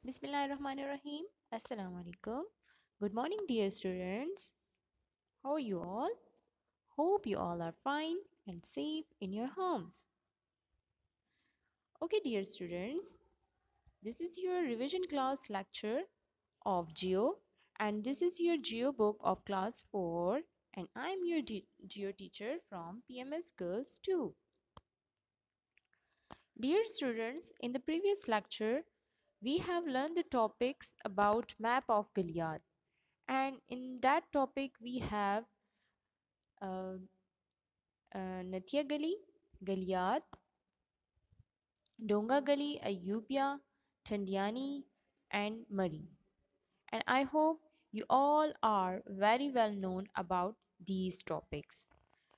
Bismillahirrahmanirrahim. Assalamu alaikum. Good morning, dear students. How are you all? Hope you all are fine and safe in your homes. Okay, dear students, this is your revision class lecture of Geo, and this is your Geo book of class 4, and I'm your Geo teacher from PMS Girls 2. Dear students, in the previous lecture, we have learned the topics about map of Gilead. And in that topic, we have uh, Nathia Gali, Gilead, Donga Gali, Ayubia, Tandiani, and Murray. And I hope you all are very well known about these topics,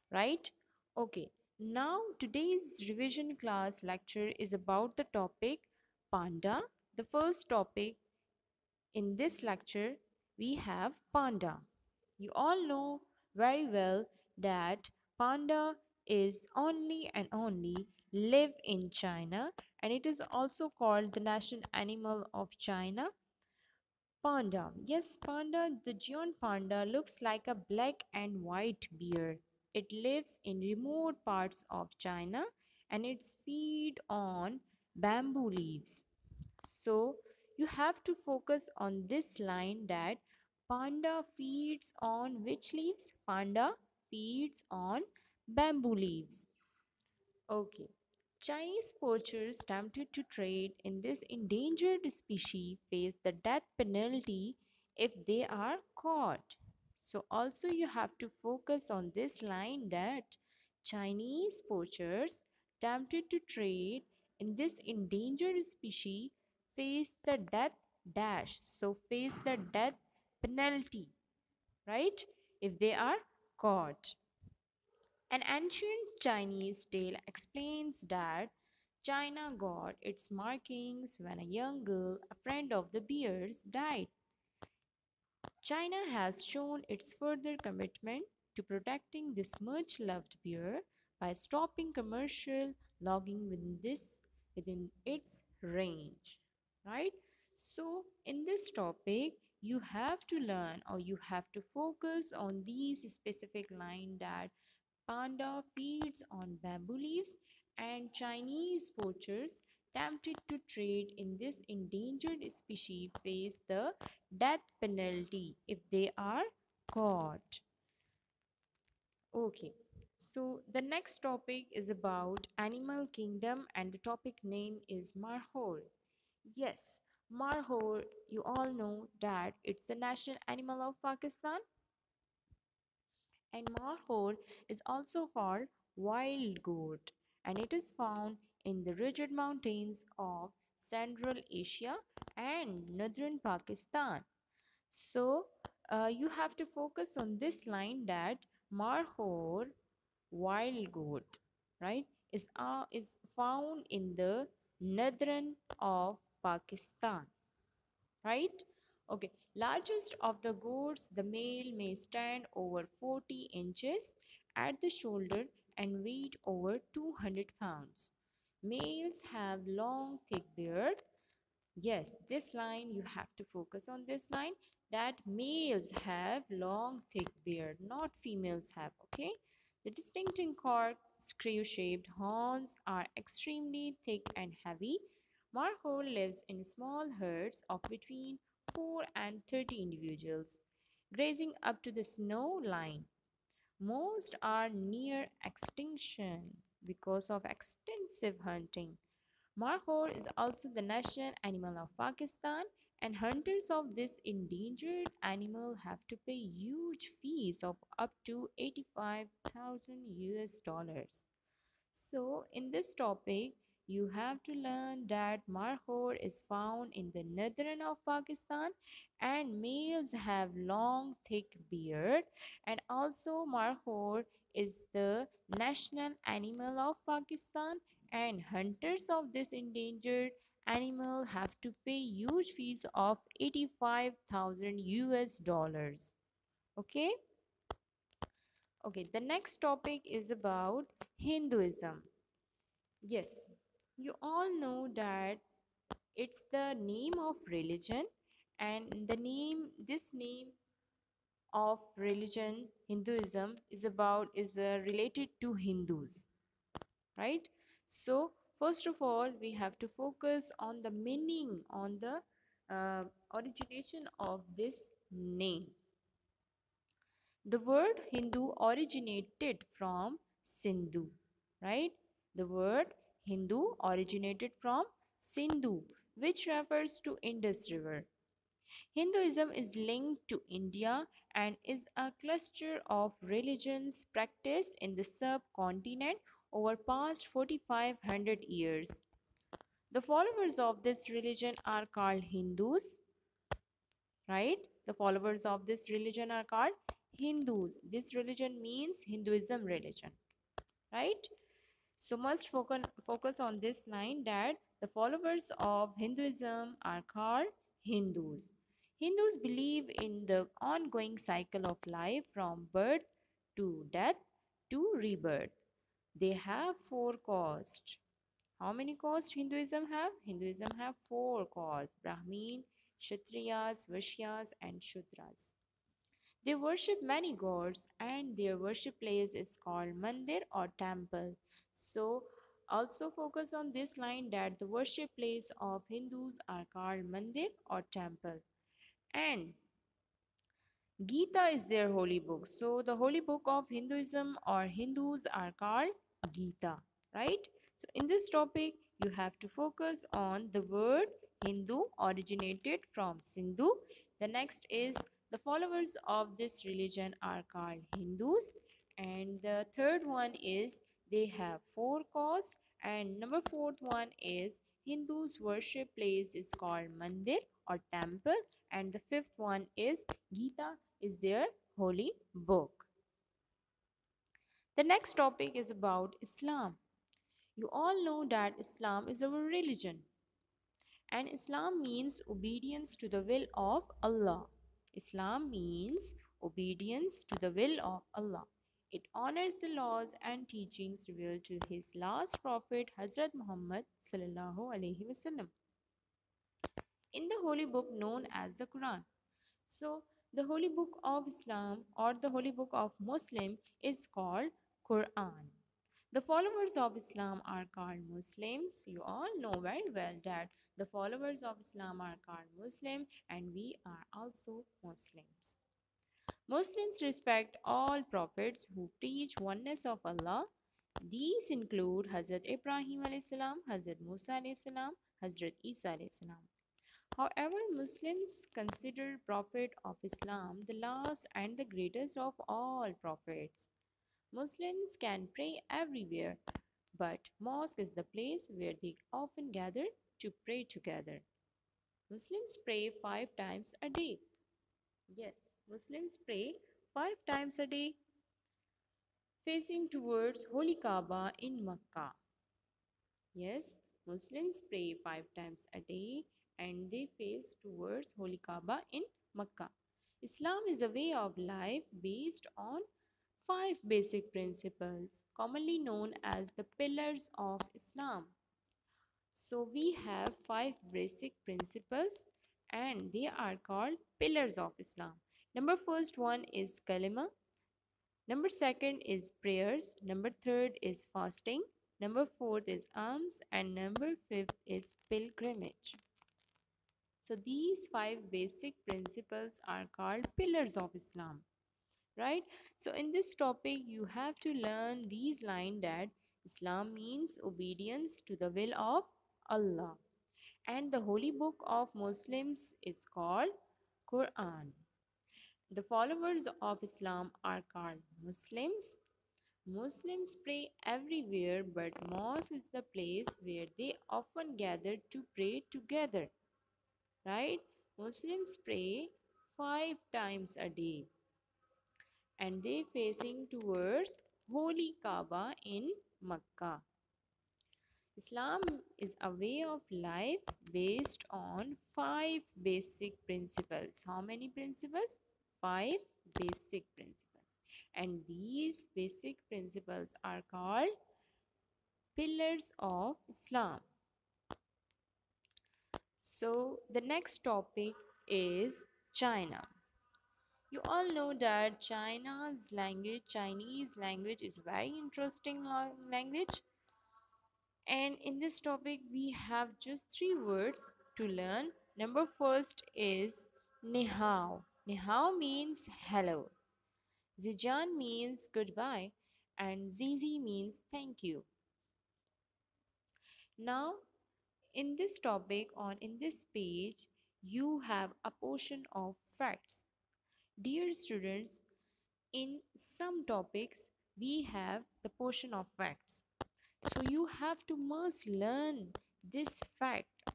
right? Okay, now today's revision class lecture is about the topic Panda. The first topic in this lecture, we have panda. You all know very well that panda is only and only live in China, and it is also called the national animal of China. Panda. Yes, panda, the giant panda looks like a black and white bear. It lives in remote parts of China and it's feed on bamboo leaves. So you have to focus on this line that panda feeds on which leaves? Panda feeds on bamboo leaves. Okay. Chinese poachers attempted to trade in this endangered species face the death penalty if they are caught. So also you have to focus on this line that Chinese poachers attempted to trade in this endangered species face the death dash. So face the death penalty, right? If they are caught. An ancient Chinese tale explains that China got its markings when a young girl, a friend of the bears, died. China has shown its further commitment to protecting this much loved bear by stopping commercial logging within its range. Right? So in this topic, you have to learn or you have to focus on these specific line that panda feeds on bamboo leaves, and Chinese poachers tempted to trade in this endangered species face the death penalty if they are caught. Okay, so the next topic is about animal kingdom, and the topic name is Marhor. Yes, Marhor, you all know that it's the national animal of Pakistan, and Marhor is also called wild goat, and it is found in the rigid mountains of Central Asia and northern Pakistan. So you have to focus on this line that Marhor wild goat, right, is found in the northern of Pakistan, right? Okay, largest of the goats, the male may stand over 40 inches at the shoulder and weight over 200 pounds. Males have long, thick beard. Yes, this line you have to focus on this line that males have long, thick beard, not females have, okay? The distinctive corkscrew shaped horns are extremely thick and heavy. Markhor lives in small herds of between 4 and 30 individuals, grazing up to the snow line. Most are near extinction because of extensive hunting. Markhor is also the national animal of Pakistan, and hunters of this endangered animal have to pay huge fees of up to 85,000 US dollars. So, in this topic, you have to learn that Markhor is found in the northern of Pakistan, and males have long thick beard, and also Markhor is the national animal of Pakistan, and hunters of this endangered animal have to pay huge fees of 85,000 US dollars. Okay? Okay, the next topic is about Hinduism. Yes, you all know that It's the name of religion, and this name of religion, Hinduism, is related to Hindus, right? So first of all, we have to focus on the meaning, on the origination of this name. The word Hindu originated from Sindhu, right? The word Hindu originated from Sindhu, which refers to Indus River. Hinduism is linked to India and is a cluster of religions practiced in the subcontinent over past 4500 years. The followers of this religion are called Hindus, right? The followers of this religion are called Hindus. This religion means Hinduism religion, right? So must focus on this line that the followers of Hinduism are called Hindus. Hindus believe in the ongoing cycle of life from birth to death to rebirth. They have four castes. How many castes Hinduism have? Hinduism have four castes: Brahmin, Kshatriyas, Vaishyas, and Shudras. They worship many gods and their worship place is called mandir or temple. So also focus on this line that the worship place of Hindus are called mandir or temple. And Gita is their holy book. So the holy book of Hinduism or Hindus are called Gita, right? So in this topic, you have to focus on the word Hindu originated from Sindhu. The next is the followers of this religion are called Hindus. And the third one is they have four castes. And number fourth one is Hindus worship place is called mandir or temple. And the fifth one is Gita is their holy book. The next topic is about Islam. You all know that Islam is our religion, and Islam means obedience to the will of Allah. Islam means obedience to the will of Allah. It honors the laws and teachings revealed to his last prophet Hazrat Muhammad sallallahu alaihi wasallam in the holy book known as the Quran. So, the holy book of Islam or the holy book of Muslim is called Quran. The followers of Islam are called Muslims. You all know very well that the followers of Islam are called Muslim and we are also Muslims. Muslims respect all prophets who preach oneness of Allah. These include Hazrat Ibrahim alayhis salam, Hazrat Musa alayhis salam, Hazrat Isa alayhis salam. However, Muslims consider Prophet of Islam the last and the greatest of all prophets. Muslims can pray everywhere, but mosque is the place where they often gather to pray together. Muslims pray 5 times a day. Yes, Muslims pray 5 times a day, facing towards Holy Kaaba in Makkah. Yes, Muslims pray 5 times a day and they face towards Holy Kaaba in Makkah. Islam is a way of life based on five basic principles, commonly known as the pillars of Islam. So we have five basic principles and they are called pillars of Islam. Number first one is kalima. Number second is prayers. Number third is fasting. Number fourth is alms. And number fifth is pilgrimage. So these five basic principles are called pillars of Islam, right? So in this topic, you have to learn these lines that Islam means obedience to the will of Allah. And the holy book of Muslims is called Quran. The followers of Islam are called Muslims. Muslims pray everywhere, but mosque is the place where they often gather to pray together, right? Muslims pray 5 times a day and they facing towards Holy Kaaba in Makkah. Islam is a way of life based on five basic principles. How many principles? Five basic principles. And these basic principles are called pillars of Islam. So the next topic is China. You all know that Chinese language is very interesting language. And in this topic, we have just three words to learn. Number first is ni hao. Ni hao means hello. Zijan means goodbye. And Zizi means thank you. Now, in this topic, on in this page, you have a portion of facts. Dear students, in some topics, we have the portion of facts. So you have to must learn this fact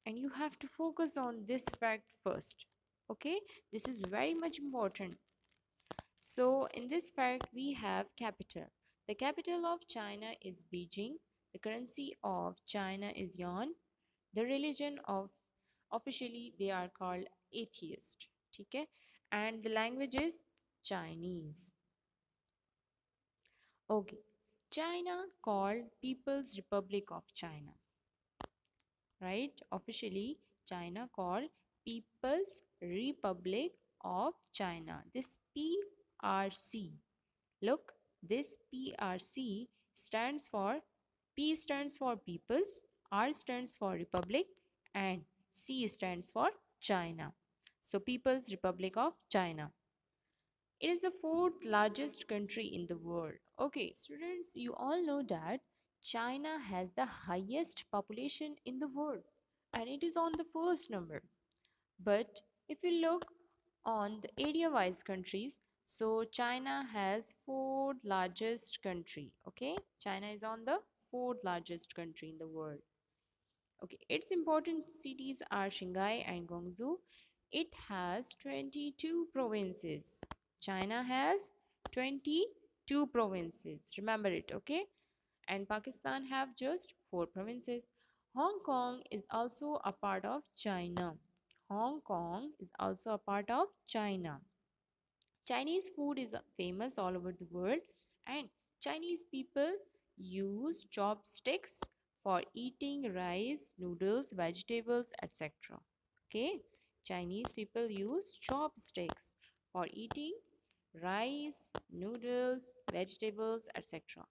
and you have to focus on this fact first. Okay, this is very much important. So in this fact, we have capital. The capital of China is Beijing. The currency of China is yuan. The religion of officially they are called atheist. Okay, and the language is Chinese. Okay, China called People's Republic of China, right? Officially, China called People's Republic of China. This PRC, look, this PRC stands for P stands for People's, R stands for Republic, and C stands for China. So, People's Republic of China. It is the fourth largest country in the world. Okay, students, you all know that China has the highest population in the world and it is on the first number. But if you look on the area wise countries, so China has fourth largest country. Okay, China is on the fourth largest country in the world. Okay, its important cities are Shanghai and Guangzhou. It has 22 provinces. China has 22 provinces. Remember it, okay? And Pakistan have just 4 provinces. Hong Kong is also a part of China. Hong Kong is also a part of China. Chinese food is famous all over the world and Chinese people use chopsticks for eating rice, noodles, vegetables, etc. Okay, Chinese people use chopsticks for eating rice, noodles, vegetables, etc.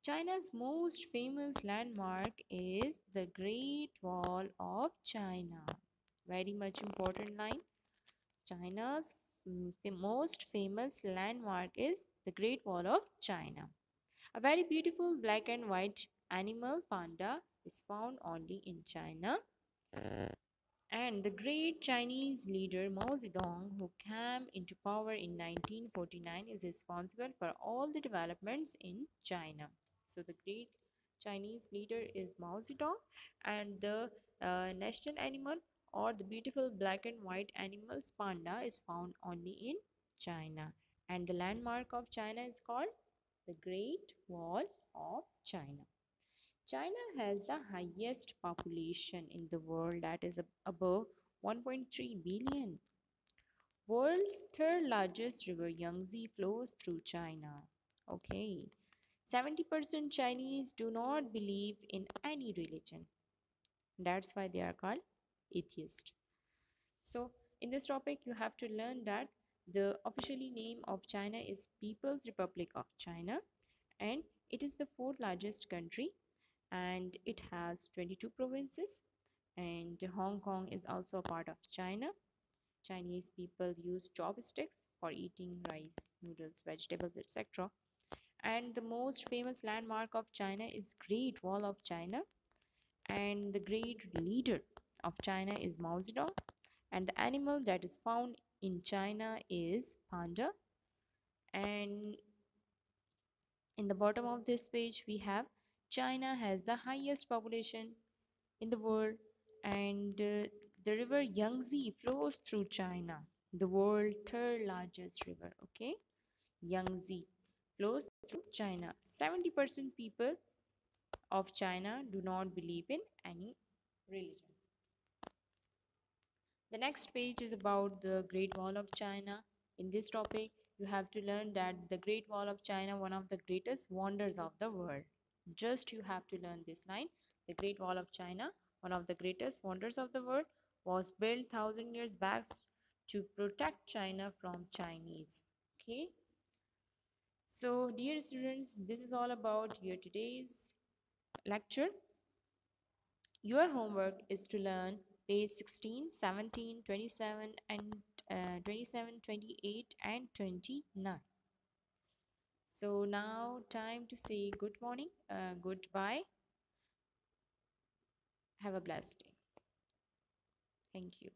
China's most famous landmark is the Great Wall of China. Very much important line. China's most famous landmark is the Great Wall of China. A very beautiful black and white animal panda is found only in China. And the great Chinese leader Mao Zedong, who came into power in 1949, is responsible for all the developments in China. So the great Chinese leader is Mao Zedong, and the national animal or the beautiful black and white animals panda is found only in China. And the landmark of China is called the Great Wall of China. China has the highest population in the world, that is above 1.3 billion. World's third largest river Yangtze flows through China. Okay. 70% Chinese do not believe in any religion. That's why they are called atheist. So, in this topic, you have to learn that the officially name of China is People's Republic of China and it is the fourth largest country and it has 22 provinces and Hong Kong is also a part of China. Chinese people use chopsticks for eating rice, noodles, vegetables, etc. And the most famous landmark of China is Great Wall of China and the great leader of China is Mao Zedong and the animal that is found in China is panda. And in the bottom of this page we have China has the highest population in the world and the river Yangtze flows through China, the world third largest river. Okay, Yangtze flows through China. 70% people of China do not believe in any religion. The next page is about the Great Wall of China. In this topic, you have to learn that the Great Wall of China, one of the greatest wonders of the world. Just you have to learn this line. The Great Wall of China, one of the greatest wonders of the world. was built 1,000 years back to protect China from Chinese. Okay, so dear students, this is all about your today's lecture. Your homework is to learn page 16, 17, 27, and 27, 28, and 29. So now time to say good morning, goodbye. Have a blessed day. Thank you.